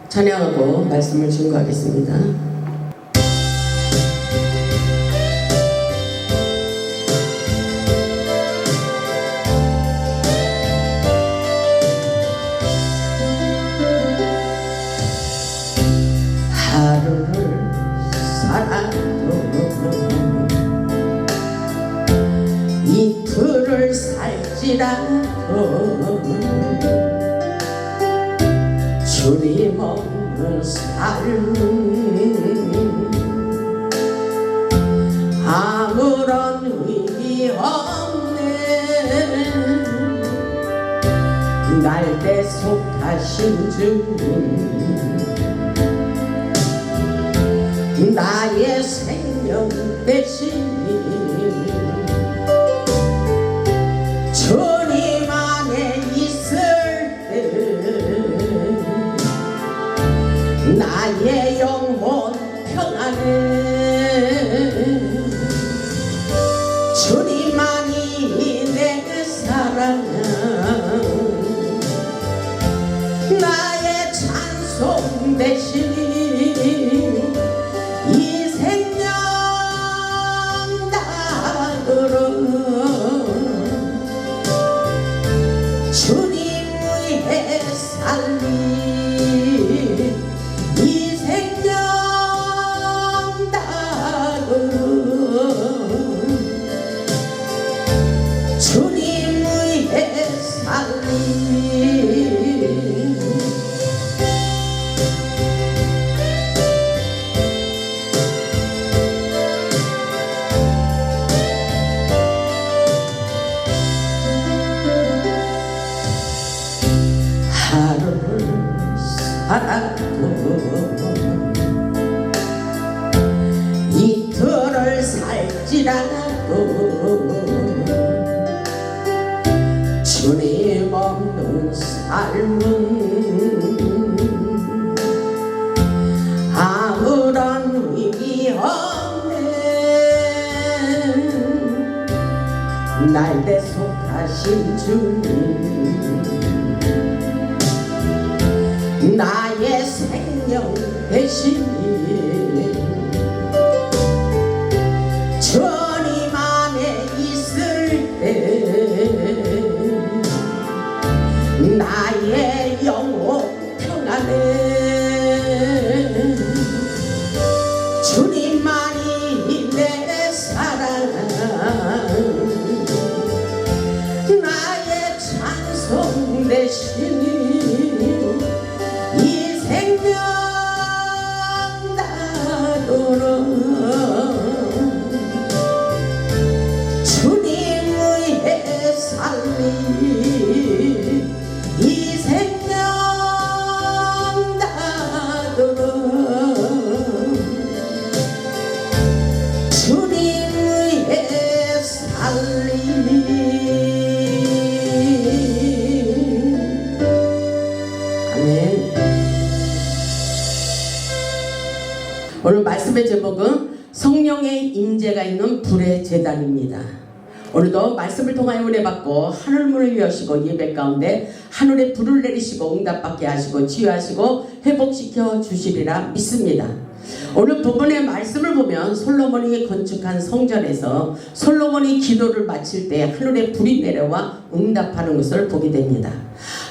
찬양하고 말씀을 증거하겠습니다. 하루를 살아도 이틀을 살지라도 주님 없는 삶은 아무런 의미 없네. 날 대속하신 주님 나의 생명 대신 주님 안에 있을 때 나의 영혼 평안해. 주님만이 내 사랑 나의 찬송 대신 이 생명 다으로 주님 위해 살리 이 생명 다으로 주님 위해 살리 하루를 살아도 이틀을 살지라도 주님 없는 삶은 아무런 의미 없네. 날 대속하신 주님 나의 생명 대신 주님 안에 있을 때 나의 영혼 평안해. 주님만이 내 사랑 나의 찬송 대신 이 생명 다도록 주님 위해 살리 이 생명 다도록 주님 위해 살리. 아멘. 오늘 말씀의 제목은 성령의 임재가 있는 불의 제단입니다. 오늘도 말씀을 통하여 은혜 받고 하늘문을 여시고 예배 가운데 하늘에 불을 내리시고 응답받게 하시고 치유하시고 회복시켜 주시리라 믿습니다. 오늘 부분의 말씀을 보면 솔로몬이 건축한 성전에서 솔로몬이 기도를 마칠 때 하늘에 불이 내려와 응답하는 것을 보게 됩니다.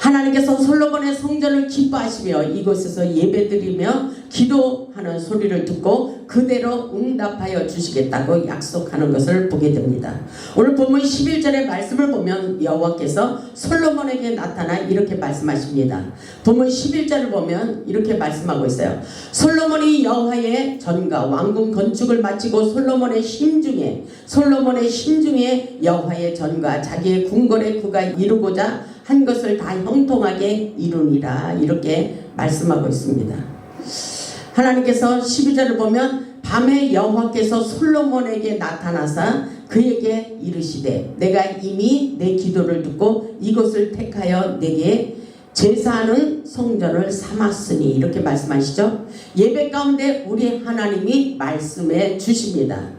하나님께서 솔로몬의 성전을 기뻐하시며 이곳에서 예배드리며 기도하는 소리를 듣고 그대로 응답하여 주시겠다고 약속하는 것을 보게 됩니다. 오늘 본문 11절의 말씀을 보면 여호와께서 솔로몬에게 나타나 이렇게 말씀하십니다. 본문 11절을 보면 이렇게 말씀하고 있어요. 솔로몬이 여호와의 전과 왕궁 건축을 마치고 솔로몬의 심중에 여호와의 전과 자기의 궁궐의 그가 이루고자 한 것을 다 형통하게 이루니라 이렇게 말씀하고 있습니다. 하나님께서 12절을 보면 밤에 여호와께서 솔로몬에게 나타나사 그에게 이르시되 내가 이미 내 기도를 듣고 이곳을 택하여 내게 제사하는 성전을 삼았으니 이렇게 말씀하시죠. 예배 가운데 우리 하나님이 말씀해 주십니다.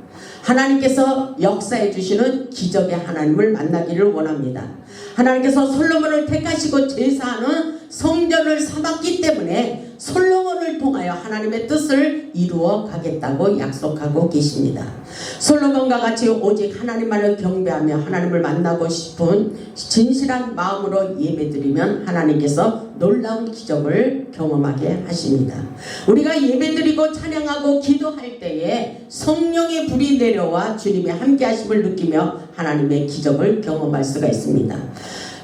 하나님께서 역사해 주시는 기적의 하나님을 만나기를 원합니다. 하나님께서 솔로몬을 택하시고 제사하는 성전을 삼았기 때문에 솔로몬을 통하여 하나님의 뜻을 이루어 가겠다고 약속하고 계십니다. 솔로몬과 같이 오직 하나님만을 경배하며 하나님을 만나고 싶은 진실한 마음으로 예배드리면 하나님께서 놀라운 기적을 경험하게 하십니다. 우리가 예배드리고 찬양하고 기도할 때에 성령의 불이 내려와 주님의 함께하심을 느끼며 하나님의 기적을 경험할 수가 있습니다.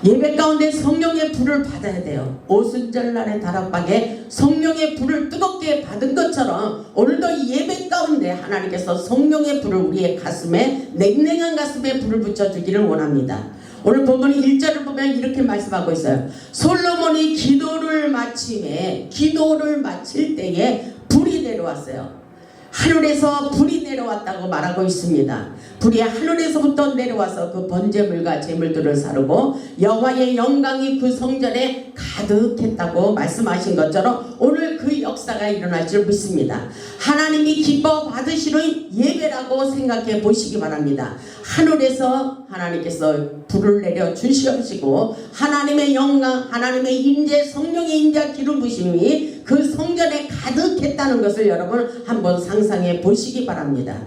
예배 가운데 성령의 불을 받아야 돼요. 오순절날의 다락방에 성령의 불을 뜨겁게 받은 것처럼 오늘도 예배 가운데 하나님께서 성령의 불을 우리의 가슴에, 냉랭한 가슴에 불을 붙여주기를 원합니다. 오늘 본문 1절을 보면 이렇게 말씀하고 있어요. 솔로몬이 기도를 마칠 때에 불이 내려왔어요. 하늘에서 불이 내려왔다고 말하고 있습니다. 불이 하늘에서부터 내려와서 그 번제물과 제물들을 사르고 여호와의 영광이 그 성전에 가득했다고 말씀하신 것처럼 오늘 그 역사가 일어날 줄 믿습니다. 하나님이 기뻐 받으시는 예배라고 생각해 보시기 바랍니다. 하늘에서 하나님께서 불을 내려 주시옵시고 하나님의 영광, 하나님의 임재, 성령의 임재 기름 부심이 그 성전에 가득했다는 것을 여러분 한번 상상해 보시기 바랍니다.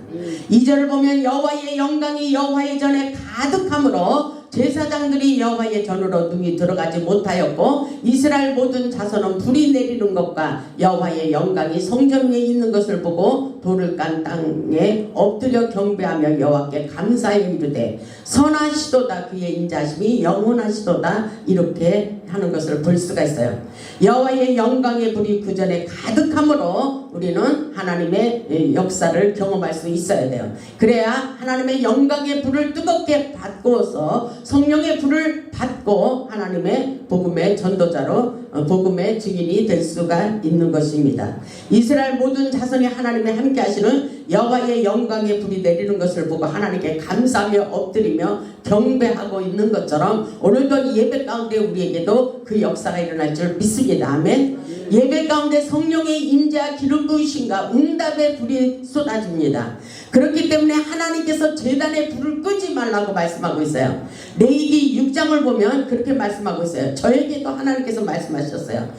2절을 보면 여호와의 영광이 여호와의 전에 가득함으로 제사장들이 여호와의 전으로 능히 들어가지 못하였고 이스라엘 모든 자손은 불이 내리는 것과 여호와의 영광이 성전 위에 있는 것을 보고 돌을 깐 땅에 엎드려 경배하며 여호와께 감사히 이르되 선하시도다 그의 인자심이 영원하시도다 이렇게 하는 것을 볼 수가 있어요. 여호와의 영광의 불이 그 전에 가득함으로 우리는 하나님의 역사를 경험할 수 있어야 돼요. 그래야 하나님의 영광의 불을 뜨겁게 받고서 성령의 불을 받고 하나님의 복음의 전도자로 복음의 증인이 될 수가 있는 것입니다. 이스라엘 모든 자손이 하나님의 함께 하시는 여호와의 영광의 불이 내리는 것을 보고 하나님께 감사하며 엎드리며 경배하고 있는 것처럼 오늘도 예배 가운데 우리에게도 그 역사가 일어날 줄 믿습니다. 아멘. 예배 가운데 성령의 임재와 기름 부으심과 응답의 불이 쏟아집니다. 그렇기 때문에 하나님께서 제단의 불을 끄지 말라고 말씀하고 있어요. 레위기 6장을 보면 그렇게 말씀하고 있어요. 저에게도 하나님께서 말씀하셨어요.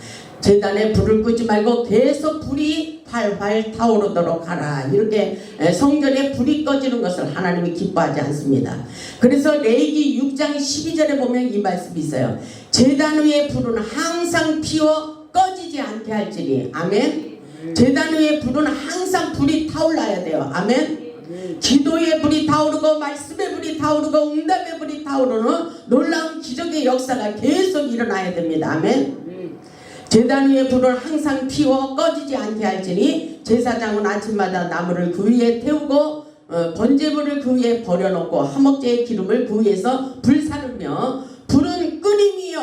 제단에 불을 끄지 말고 계속 불이 활활 타오르도록 하라. 이렇게 성전에 불이 꺼지는 것을 하나님이 기뻐하지 않습니다. 그래서 레위기 6장 12절에 보면 이 말씀이 있어요. 제단 위의 불은 항상 피워 꺼지지 않게 할지니. 아멘. 제단 위의 불은 항상 불이 타올라야 돼요. 아멘. 기도의 불이 타오르고 말씀의 불이 타오르고 응답의 불이 타오르는 놀라운 기적의 역사가 계속 일어나야 됩니다. 아멘. 제단 위의 불을 항상 피워 꺼지지 않게 할지니 제사장은 아침마다 나무를 그 위에 태우고 번제물을 그 위에 버려놓고 화목제의 기름을 그 위에서 불사르며 불은 끊임이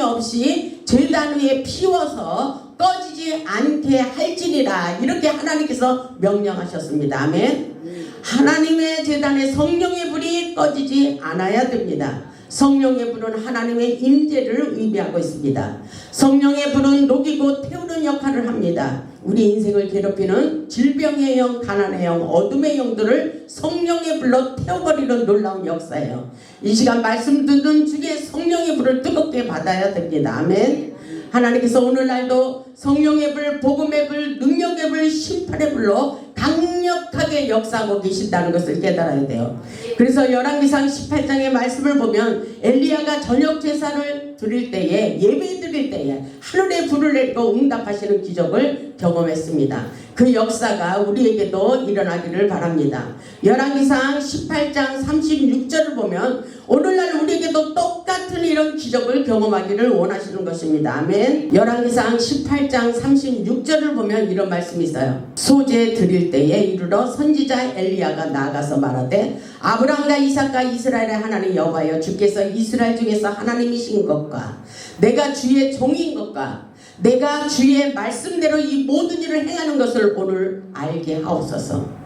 없이 제단 위에 피워서 꺼지지 않게 할지니라. 이렇게 하나님께서 명령하셨습니다. 아멘. 하나님의 제단에 성령의 불이 꺼지지 않아야 됩니다. 성령의 불은 하나님의 임재를 의미하고 있습니다. 성령의 불은 녹이고 태우는 역할을 합니다. 우리 인생을 괴롭히는 질병의 영, 가난의 영, 어둠의 영들을 성령의 불로 태워버리는 놀라운 역사예요. 이 시간 말씀 듣는 중에 성령의 불을 뜨겁게 받아야 됩니다. 아멘. 하나님께서 오늘날도 성령의 불, 복음의 불, 능력의 불, 심판의 불로 강력하게 역사하고 계신다는 것을 깨달아야 돼요. 그래서 열왕기상 18장의 말씀을 보면 엘리야가 저녁 제사를 드릴 때에, 예배 드릴 때에 하늘에 불을 내리고 응답하시는 기적을 경험했습니다. 그 역사가 우리에게도 일어나기를 바랍니다. 열왕기상 18장 36절을 보면 오늘날 우리에게도 똑같은 이런 기적을 경험하기를 원하시는 것입니다. 아멘. 열왕기상 18장 36절을 보면 이런 말씀이 있어요. 소제 드릴 때에 이르러 선지자 엘리야가 나아가서 말하되 아브라함과 이삭과 이스라엘의 하나님 여호와여, 주께서 이스라엘 중에서 하나님이신 것과 내가 주의 종인 것과 내가 주의 말씀대로 이 모든 일을 행하는 것을 오늘 알게 하옵소서.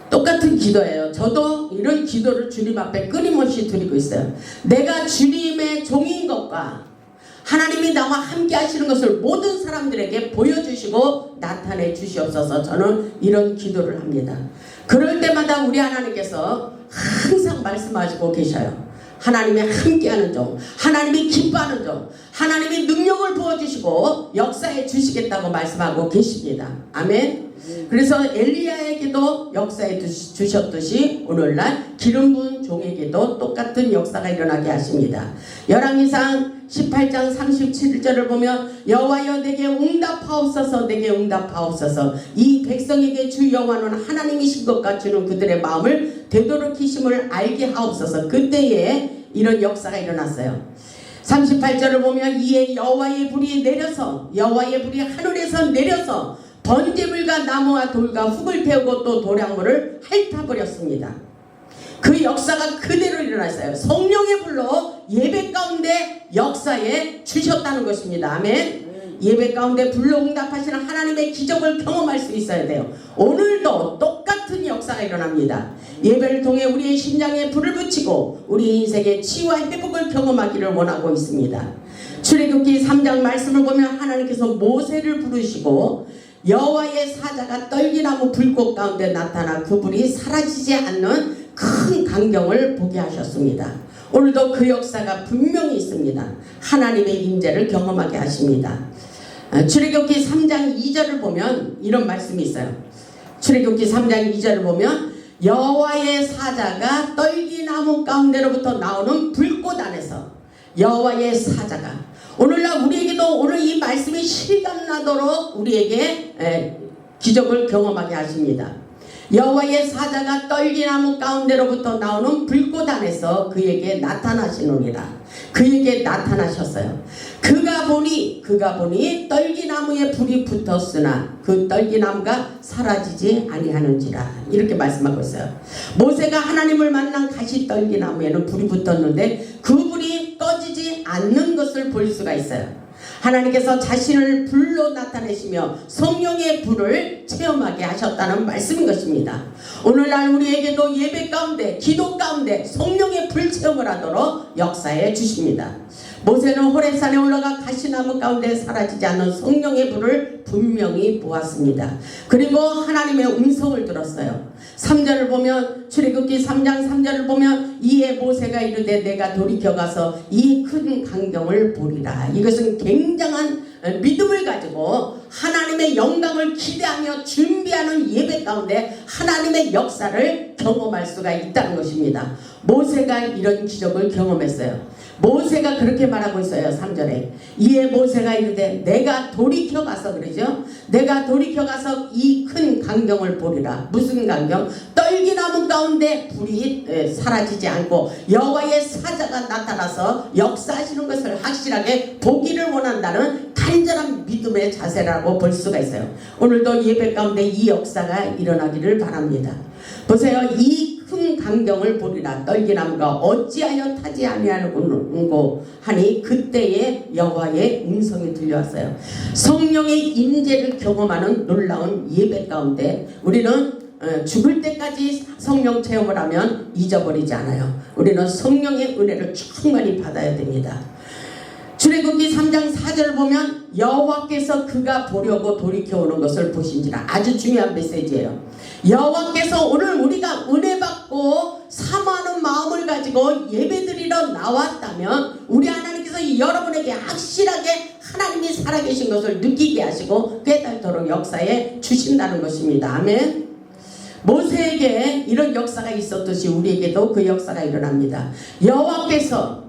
똑같은 기도예요. 저도 이런 기도를 주님 앞에 끊임없이 드리고 있어요. 내가 주님의 종인 것과 하나님이 나와 함께 하시는 것을 모든 사람들에게 보여주시고 나타내 주시옵소서. 저는 이런 기도를 합니다. 그럴 때마다 우리 하나님께서 항상 말씀하시고 계셔요. 하나님의 함께하는 종, 하나님이 기뻐하는 종, 하나님이 능력을 부어주시고 역사해 주시겠다고 말씀하고 계십니다. 아멘. 그래서 엘리야에게도 역사해 주셨듯이 오늘날 기름 부은 종에게도 똑같은 역사가 일어나게 하십니다. 열왕기상 18장 37절을 보면 여호와여 내게 응답하옵소서, 내게 응답하옵소서. 이 백성에게 주 여호와는 하나님이신 것과 주는 그들의 마음을 되도록이심을 알게 하옵소서. 그때에 이런 역사가 일어났어요. 38절을 보면 이에 여호와의 불이 내려서, 여호와의 불이 하늘에서 내려서 번제물과 나무와 돌과 흙을 태우고 또 도량물을 핥아버렸습니다. 그 역사가 그대로 일어났어요. 성령의 불로 예배 가운데 역사에 주셨다는 것입니다. 아멘. 예배 가운데 불로 응답하시는 하나님의 기적을 경험할 수 있어야 돼요. 오늘도 똑같은 역사가 일어납니다. 예배를 통해 우리의 심장에 불을 붙이고 우리 인생의 치유와 회복을 경험하기를 원하고 있습니다. 출애굽기 3장 말씀을 보면 하나님께서 모세를 부르시고 여호와의 사자가 떨기나무 불꽃 가운데 나타나 그 불이 사라지지 않는 큰 광경을 보게 하셨습니다. 오늘도 그 역사가 분명히 있습니다. 하나님의 임재를 경험하게 하십니다. 출애굽기 3장 2절을 보면 이런 말씀이 있어요. 출애굽기 3장 2절을 보면 여호와의 사자가 떨기나무 가운데로부터 나오는 불꽃 안에서, 여호와의 사자가, 오늘날 우리에게도 오늘 이 말씀이 실감나도록 우리에게 기적을 경험하게 하십니다. 여호와의 사자가 떨기나무 가운데로부터 나오는 불꽃 안에서 그에게 나타나시느니라. 그에게 나타나셨어요. 그가 보니 떨기나무에 불이 붙었으나 그 떨기나무가 사라지지 아니하는지라. 이렇게 말씀하고 있어요. 모세가 하나님을 만난 가시 떨기나무에는 불이 붙었는데 그 불이 꺼지지 않는 것을 볼 수가 있어요. 하나님께서 자신을 불로 나타내시며 성령의 불을 체험하게 하셨다는 말씀인 것입니다. 오늘날 우리에게도 예배 가운데, 기도 가운데 성령의 불 체험을 하도록 역사해 주십니다. 모세는 호렙산에 올라가 가시나무 가운데 사라지지 않는 성령의 불을 분명히 보았습니다. 그리고 하나님의 음성을 들었어요. 3절을 보면, 출애굽기 3장 3절을 보면 이에 모세가 이르되 내가 돌이켜가서 이 큰 광경을 보리라. 이것은 굉장한 믿음을 가지고 하나님의 영광을 기대하며 준비하는 예배 가운데 하나님의 역사를 경험할 수가 있다는 것입니다. 모세가 이런 기적을 경험했어요. 모세가 그렇게 말하고 있어요. 3절에 이에 모세가 이르되 내가 돌이켜 가서, 그러죠? 내가 돌이켜 가서 이 큰 광경을 보리라. 무슨 광경? 떨기나무 가운데 불이 사라지지 않고 여호와의 사자가 나타나서 역사하시는 것을 확실하게 보기를 원한다는 간절한 믿음의 자세라고 볼 수가 있어요. 오늘도 예배 가운데 이 역사가 일어나기를 바랍니다. 보세요. 이 큰 광경을 보리라. 떨기나무가 어찌하여 타지 아니하는고 하니 그때에 여호와의 음성이 들려왔어요. 성령의 임재를 경험하는 놀라운 예배 가운데 우리는 죽을 때까지 성령 체험을 하면 잊어버리지 않아요. 우리는 성령의 은혜를 충만히 받아야 됩니다. 출애굽기 3장 4절을 보면 여호와께서 그가 보려고 돌이켜오는 것을 보신지라. 아주 중요한 메시지예요. 여호와께서 오늘 우리가 은혜 받고 사모하는 마음을 가지고 예배드리러 나왔다면 우리 하나님께서 여러분에게 확실하게 하나님이 살아계신 것을 느끼게 하시고 깨닫도록 역사에 주신다는 것입니다. 아멘. 모세에게 이런 역사가 있었듯이 우리에게도 그 역사가 일어납니다. 여호와께서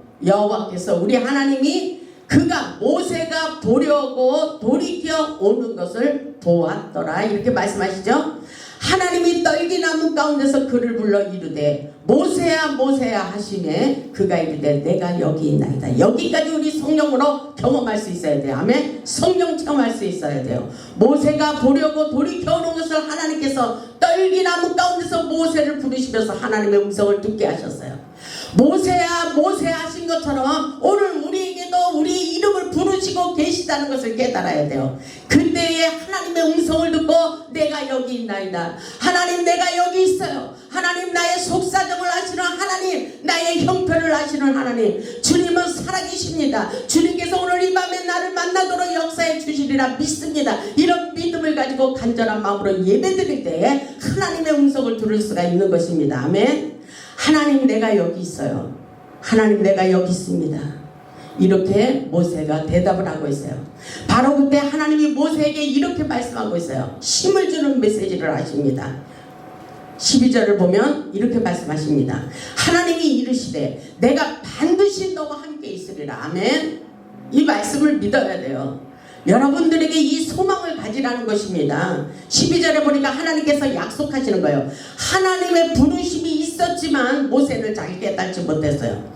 우리 하나님이 그가 모세가 보려고 돌이켜 오는 것을 보았더라. 이렇게 말씀하시죠. 하나님이 떨기나무 가운데서 그를 불러 이르되 모세야 모세야 하시매 그가 이르되 내가 여기 있나이다. 여기까지 우리 성령으로 경험할 수 있어야 돼요. 아멘. 성령 체험할 수 있어야 돼요. 모세가 보려고 돌이켜 오는 것을 하나님께서 떨기나무 가운데서 모세를 부르시면서 하나님의 음성을 듣게 하셨어요. 모세야 모세야 하신 것처럼 오늘 우리에게도 우리 이름을 부르시고 계시다는 것을 깨달아야 돼요. 그때에 하나님의 음성을 듣고 내가 여기 있나이다. 하나님 내가 여기 있어요. 하나님 나의 속사정을 아시는 하나님, 나의 형편을 아시는 하나님, 주님은 살아계십니다. 주님께서 오늘 이 밤에 나를 만나도록 역사해 주시리라 믿습니다. 이런 믿음을 가지고 간절한 마음으로 예배드릴 때에 하나님의 음성을 들을 수가 있는 것입니다. 아멘. 하나님 내가 여기 있어요. 하나님 내가 여기 있습니다. 이렇게 모세가 대답을 하고 있어요. 바로 그때 하나님이 모세에게 이렇게 말씀하고 있어요. 힘을 주는 메시지를 하십니다. 12절을 보면 이렇게 말씀하십니다. 하나님이 이르시되 내가 반드시 너와 함께 있으리라. 아멘. 이 말씀을 믿어야 돼요. 여러분들에게 이 소망을 가지라는 것입니다. 12절에 보니까 하나님께서 약속하시는 거예요. 하나님의 부르심이 있었지만 모세를 잘 깨닫지 못했어요.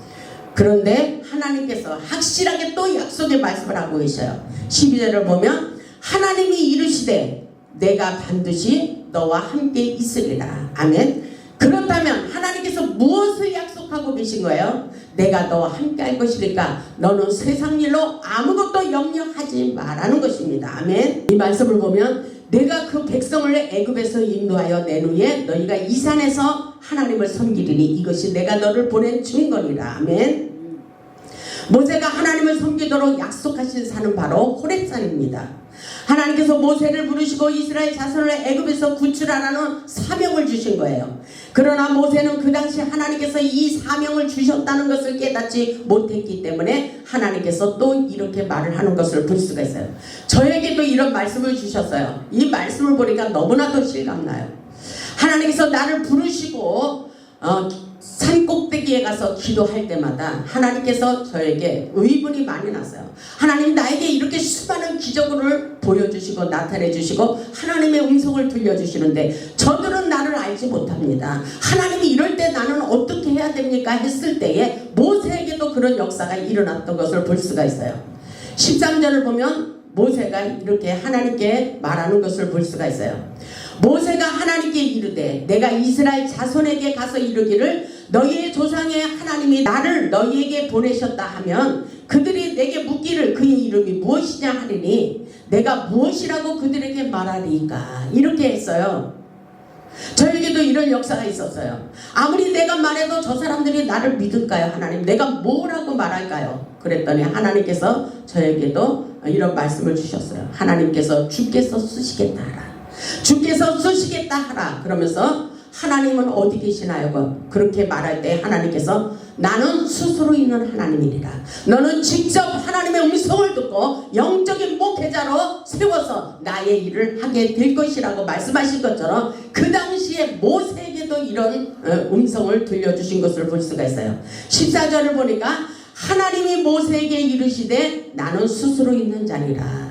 그런데 하나님께서 확실하게 또 약속의 말씀을 하고 계셔요. 12절을 보면 하나님이 이르시되 내가 반드시 너와 함께 있으리라. 아멘. 그렇다면 하나님께서 무엇을 약속하고 계신 거예요? 내가 너와 함께 할 것이니까 너는 세상 일로 아무것도 염려하지 말라는 것입니다. 아멘. 이 말씀을 보면 내가 그 백성을 애굽에서 인도하여 낸 후에 너희가 이 산에서 하나님을 섬기리니 이것이 내가 너를 보낸 증거니라. 아멘. 모세가 하나님을 섬기도록 약속하신 산은 바로 호렙산입니다. 하나님께서 모세를 부르시고 이스라엘 자손을 애굽에서 구출하라는 사명을 주신 거예요. 그러나 모세는 그 당시 하나님께서 이 사명을 주셨다는 것을 깨닫지 못했기 때문에 하나님께서 또 이렇게 말을 하는 것을 볼 수가 있어요. 저에게도 이런 말씀을 주셨어요. 이 말씀을 보니까 너무나도 실감나요. 하나님께서 나를 부르시고 산 꼭대기에 가서 기도할 때마다 하나님께서 저에게 의문이 많이 났어요. 하나님 나에게 이렇게 수많은 기적을 보여주시고 나타내 주시고 하나님의 음성을 들려주시는데 저들은 나를 알지 못합니다. 하나님이 이럴 때 나는 어떻게 해야 됩니까? 했을 때에 모세에게도 그런 역사가 일어났던 것을 볼 수가 있어요. 13절을 보면 모세가 이렇게 하나님께 말하는 것을 볼 수가 있어요. 모세가 하나님께 이르되 내가 이스라엘 자손에게 가서 이르기를 너희의 조상의 하나님이 나를 너희에게 보내셨다 하면 그들이 내게 묻기를 그의 이름이 무엇이냐 하리니 내가 무엇이라고 그들에게 말하리까. 이렇게 했어요. 저에게도 이런 역사가 있었어요. 아무리 내가 말해도 저 사람들이 나를 믿을까요? 하나님 내가 뭐라고 말할까요? 그랬더니 하나님께서 저에게도 이런 말씀을 주셨어요. 하나님께서 주께서 쓰시겠다 하라. 주께서 쓰시겠다 하라. 그러면서 하나님은 어디 계시나요? 그렇게 말할 때 하나님께서 나는 스스로 있는 하나님이니라. 너는 직접 하나님의 음성을 듣고 영적인 목회자로 세워서 나의 일을 하게 될 것이라고 말씀하신 것처럼 그 당시에 모세에게도 이런 음성을 들려주신 것을 볼 수가 있어요. 14절을 보니까 하나님이 모세에게 이르시되 나는 스스로 있는 자니라.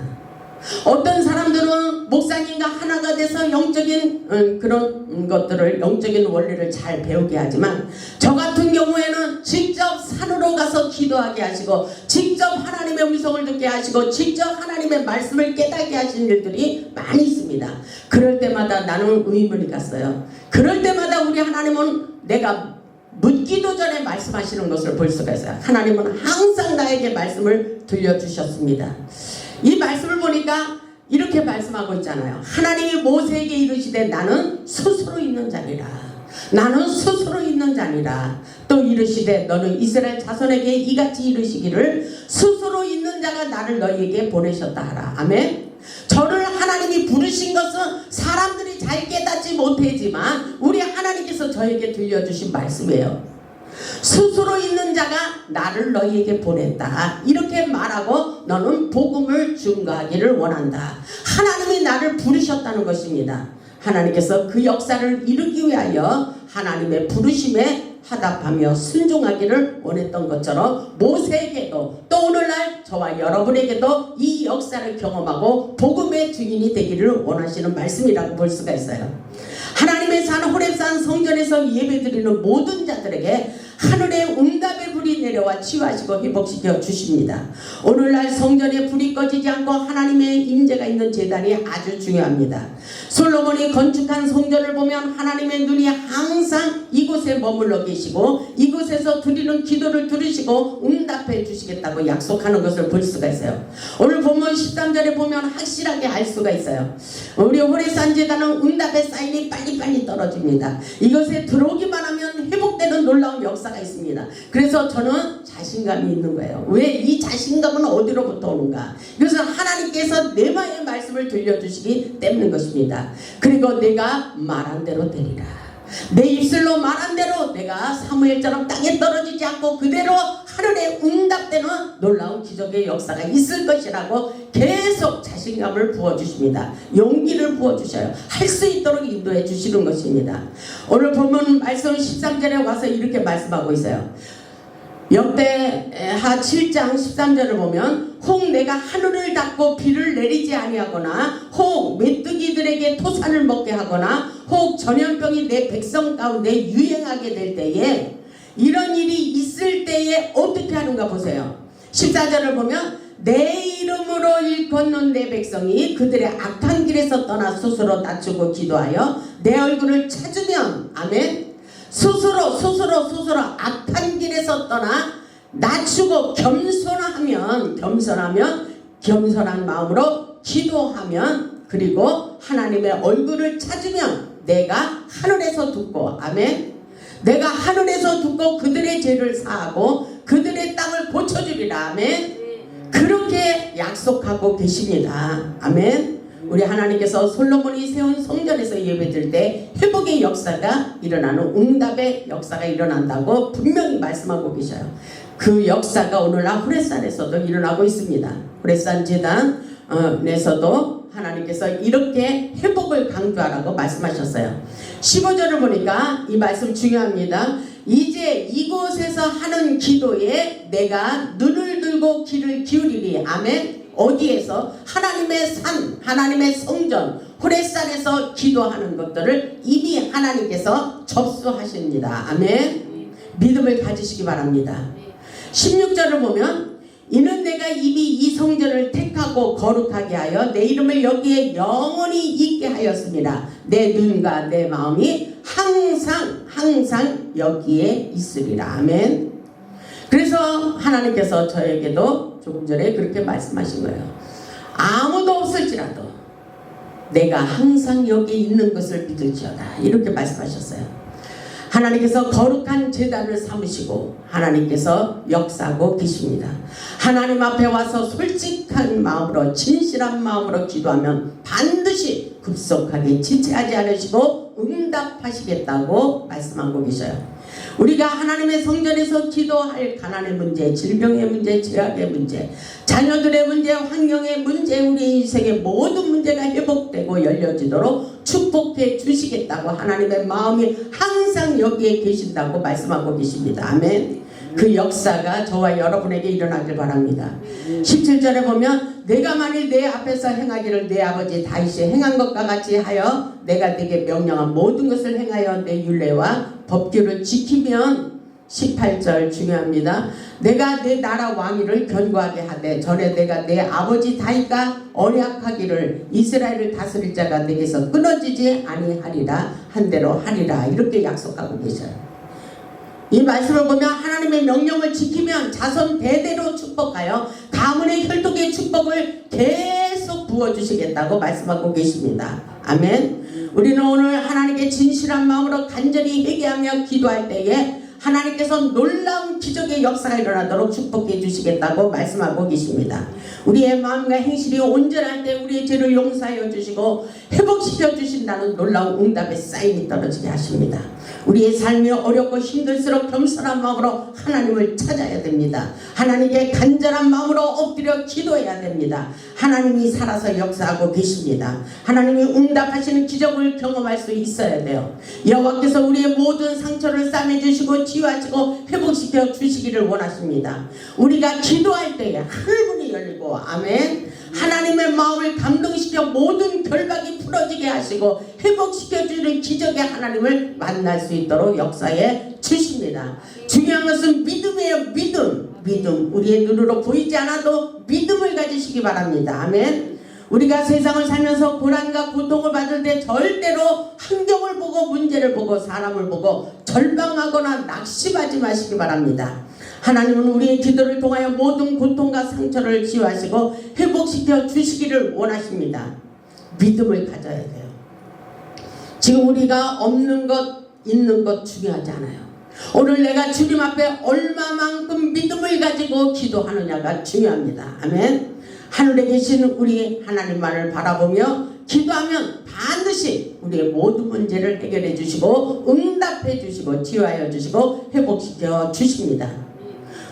어떤 사람들은 목사님과 하나가 돼서 영적인 그런 것들을 영적인 원리를 잘 배우게 하지만 저 같은 경우에는 직접 산으로 가서 기도하게 하시고 직접 하나님의 음성을 듣게 하시고 직접 하나님의 말씀을 깨닫게 하시는 일들이 많이 있습니다. 그럴 때마다 나는 의문이 갔어요. 그럴 때마다 우리 하나님은 내가 묻기도 전에 말씀하시는 것을 볼 수가 있어요. 하나님은 항상 나에게 말씀을 들려주셨습니다. 이 말씀을 보니까 이렇게 말씀하고 있잖아요. 하나님이 모세에게 이르시되 나는 스스로 있는 자니라. 나는 스스로 있는 자니라. 또 이르시되 너는 이스라엘 자손에게 이같이 이르시기를 스스로 있는 자가 나를 너희에게 보내셨다 하라. 아멘. 저를 하나님이 부르신 것은 사람들이 잘 깨닫지 못하지만 우리 하나님께서 저에게 들려주신 말씀이에요. 스스로 있는 자가 나를 너희에게 보냈다. 이렇게 말하고 너는 복음을 증거하기를 원한다. 하나님이 나를 부르셨다는 것입니다. 하나님께서 그 역사를 이루기 위하여 하나님의 부르심에 화답하며 순종하기를 원했던 것처럼 모세에게도 또 오늘날 저와 여러분에게도 이 역사를 경험하고 복음의 증인이 되기를 원하시는 말씀이라고 볼 수가 있어요. 하나님의 산 호렙산 성전에서 예배드리는 모든 자들에게 하늘의 응답의 불이 내려와 치유하시고 회복시켜 주십니다. 오늘날 성전에 불이 꺼지지 않고 하나님의 임재가 있는 제단이 아주 중요합니다. 솔로몬이 건축한 성전을 보면 하나님의 눈이 항상 이곳에 머물러 계시고 이곳에서 드리는 기도를 들으시고 응답해 주시겠다고 약속하는 것을 볼 수가 있어요. 오늘 본문 13절에 보면 확실하게 알 수가 있어요. 우리 호렙산 제단은 응답의 사인이 빨리빨리 떨어집니다. 이것에 들어오기만 하면 회복되는 놀라운 역사가 있습니다. 그래서 저는 자신감이 있는 거예요. 왜 이 자신감은 어디로부터 오는가? 이것은 하나님께서 내마의 말씀을 들려주시기 때문인 것입니다. 그리고 내가 말한 대로 되리라. 내 입술로 말한 대로 내가 사무엘처럼 땅에 떨어지지 않고 그대로 하늘에 응답되는 놀라운 기적의 역사가 있을 것이라고 계속 자신감을 부어주십니다. 용기를 부어주셔요. 할 수 있도록 인도해 주시는 것입니다. 오늘 보면 말씀 13절에 와서 이렇게 말씀하고 있어요. 역대하 7장 13절을 보면 혹 내가 하늘을 닫고 비를 내리지 아니하거나 혹 메뚜기들에게 토산을 먹게 하거나 혹 전염병이 내 백성 가운데 유행하게 될 때에 이런 일이 있을 때에 어떻게 하는가 보세요. 14절을 보면 내 이름으로 일컫는 내 백성이 그들의 악한 길에서 떠나 스스로 낮추고 기도하여 내 얼굴을 찾으면 아멘. 스스로 악한 길에서 떠나 낮추고 겸손한 마음으로 기도하면 그리고 하나님의 얼굴을 찾으면 내가 하늘에서 듣고 아멘. 내가 하늘에서 듣고 그들의 죄를 사하고 그들의 땅을 고쳐주리라 아멘. 그렇게 약속하고 계십니다. 아멘. 우리 하나님께서 솔로몬이 세운 성전에서 예배드릴 때 회복의 역사가 일어나는 응답의 역사가 일어난다고 분명히 말씀하고 계셔요. 그 역사가 오늘날 후레산에서도 일어나고 있습니다. 후레산 재단에서도 하나님께서 이렇게 회복을 강조하라고 말씀하셨어요. 15절을 보니까 이 말씀 중요합니다. 이제 이곳에서 하는 기도에 내가 눈을 들고 귀를 기울이리 아멘. 어디에서? 하나님의 산, 하나님의 성전 후레산에서 기도하는 것들을 이미 하나님께서 접수하십니다. 아멘. 믿음을 가지시기 바랍니다. 16절을 보면 이는 내가 이미 이 성전을 택하고 거룩하게 하여 내 이름을 여기에 영원히 있게 하였습니다. 내 눈과 내 마음이 항상 여기에 있으리라. 아멘. 그래서 하나님께서 저에게도 조금 전에 그렇게 말씀하신 거예요. 아무도 없을지라도 내가 항상 여기 있는 것을 믿을지어다. 이렇게 말씀하셨어요. 하나님께서 거룩한 제단을 삼으시고 하나님께서 역사하고 계십니다. 하나님 앞에 와서 솔직한 마음으로 진실한 마음으로 기도하면 반드시 급속하게 지체하지 않으시고 응답하시겠다고 말씀하고 계셔요. 우리가 하나님의 성전에서 기도할 가난의 문제, 질병의 문제, 죄악의 문제, 자녀들의 문제, 환경의 문제, 우리 인생의 모든 문제가 회복되고 열려지도록 축복해 주시겠다고 하나님의 마음이 항상 여기에 계신다고 말씀하고 계십니다. 아멘. 그 역사가 저와 여러분에게 일어나길 바랍니다. 17절에 보면 내가 만일 내 앞에서 행하기를 내 아버지 다윗이 행한 것과 같이 하여 내가 네게 명령한 모든 것을 행하여 내 율례와 법규를 지키면 18절 중요합니다. 내가 내 나라 왕위를 견고하게 하되 전에 내가 내 아버지 다윗과 언약하기를 이스라엘을 다스릴 자가 내게서 끊어지지 아니하리라 한 대로 하리라. 이렇게 약속하고 계셔요. 이 말씀을 보면 하나님의 명령을 지키면 자손 대대로 축복하여 가문의 혈통의 축복을 계속 부어주시겠다고 말씀하고 계십니다. 아멘. 우리는 오늘 하나님께 진실한 마음으로 간절히 회개하며 기도할 때에 하나님께서 놀라운 기적의 역사가 일어나도록 축복해 주시겠다고 말씀하고 계십니다. 우리의 마음과 행실이 온전할 때 우리의 죄를 용서하여 주시고 회복시켜 주신다는 놀라운 응답의 사인이 떨어지게 하십니다. 우리의 삶이 어렵고 힘들수록 겸손한 마음으로 하나님을 찾아야 됩니다. 하나님께 간절한 마음으로 엎드려 기도해야 됩니다. 하나님이 살아서 역사하고 계십니다. 하나님이 응답하시는 기적을 경험할 수 있어야 돼요. 여호와께서 우리의 모든 상처를 싸매주시고 치유하시고 회복시켜 주시기를 원하십니다. 우리가 기도할 때에 하늘문이 열리고 아멘. 하나님의 마음을 감동시켜 모든 결박이 풀어지게 하시고 회복시켜주는 기적의 하나님을 만날 수 있도록 역사해 주십니다. 중요한 것은 믿음이에요. 믿음. 우리의 눈으로 보이지 않아도 믿음을 가지시기 바랍니다. 아멘. 우리가 세상을 살면서 고난과 고통을 받을 때 절대로 환경을 보고 문제를 보고 사람을 보고 절망하거나 낙심하지 마시기 바랍니다. 하나님은 우리의 기도를 통하여 모든 고통과 상처를 치유하시고 회복시켜 주시기를 원하십니다. 믿음을 가져야 돼요. 지금 우리가 없는 것, 있는 것 중요하지 않아요. 오늘 내가 주님 앞에 얼마만큼 믿음을 가지고 기도하느냐가 중요합니다. 아멘. 하늘에 계신 우리 하나님만을 바라보며 기도하면 반드시 우리의 모든 문제를 해결해 주시고 응답해 주시고 치유하여 주시고 회복시켜 주십니다.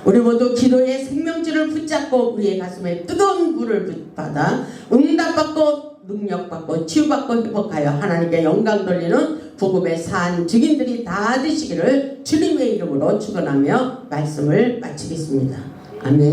우리 모두 기도의 생명줄을 붙잡고 우리의 가슴에 뜨거운 불을 받아 응답받고 능력받고 치유받고 회복하여 하나님께 영광 돌리는 복음의 산 증인들이 다 되시기를 주님의 이름으로 축원하며 말씀을 마치겠습니다. 아멘.